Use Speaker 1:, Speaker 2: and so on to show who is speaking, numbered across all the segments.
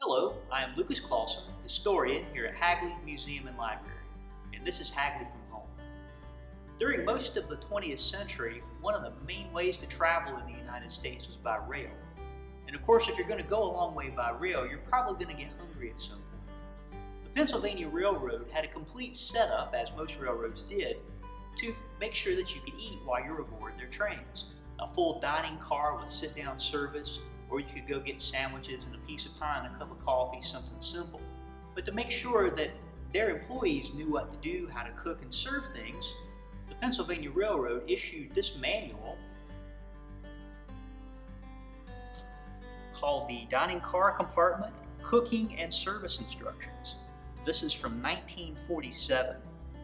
Speaker 1: Hello, I am Lucas Clawson, historian here at Hagley Museum and Library, and this is Hagley from Home. During most of the 20th century, one of the main ways to travel in the United States was by rail. And of course, if you're going to go a long way by rail, you're probably going to get hungry at some point. The Pennsylvania Railroad had a complete setup, as most railroads did, to make sure that you could eat while you're aboard their trains. A full dining car with sit-down service, or you could go get sandwiches and a piece of pie and a cup of coffee, something simple. But to make sure that their employees knew what to do, how to cook and serve things, the Pennsylvania Railroad issued this manual called the Dining Car Compartment Cooking and Service Instructions. This is from 1947.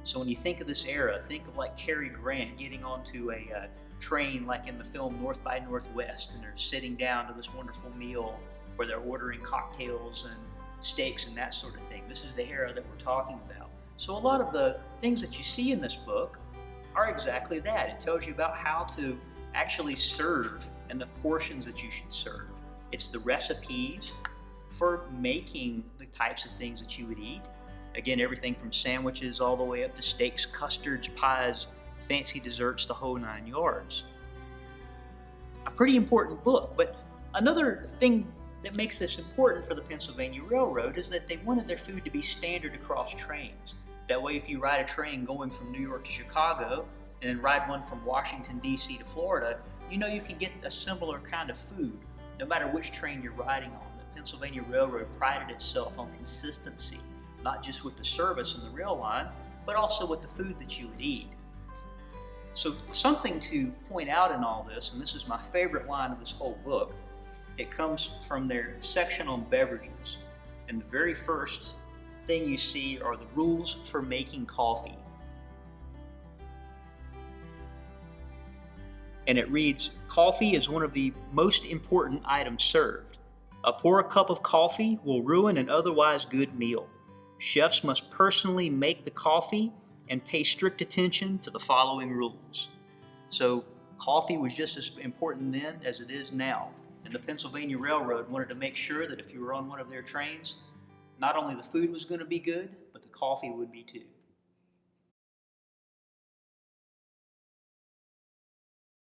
Speaker 1: So when you think of this era, think of like Cary Grant getting onto a train like in the film North by Northwest, and they're sitting down to this wonderful meal where they're ordering cocktails and steaks and that sort of thing. This is the era that we're talking about. So a lot of the things that you see in this book are exactly that. It tells you about how to actually serve and the portions that you should serve. It's the recipes for making the types of things that you would eat. Again, everything from sandwiches all the way up to steaks, custards, pies, fancy desserts, the whole 9 yards. A pretty important book, but another thing that makes this important for the Pennsylvania Railroad is that they wanted their food to be standard across trains. That way, if you ride a train going from New York to Chicago and then ride one from Washington, D.C. to Florida, you know you can get a similar kind of food no matter which train you're riding on. The Pennsylvania Railroad prided itself on consistency, not just with the service and the rail line, but also with the food that you would eat. So something to point out in all this, and this is my favorite line of this whole book, it comes from their section on beverages. And the very first thing you see are the rules for making coffee. And it reads, "Coffee is one of the most important items served. A poor cup of coffee will ruin an otherwise good meal. Chefs must personally make the coffee and pay strict attention to the following rules." So coffee was just as important then as it is now. And the Pennsylvania Railroad wanted to make sure that if you were on one of their trains, not only the food was going to be good, but the coffee would be too.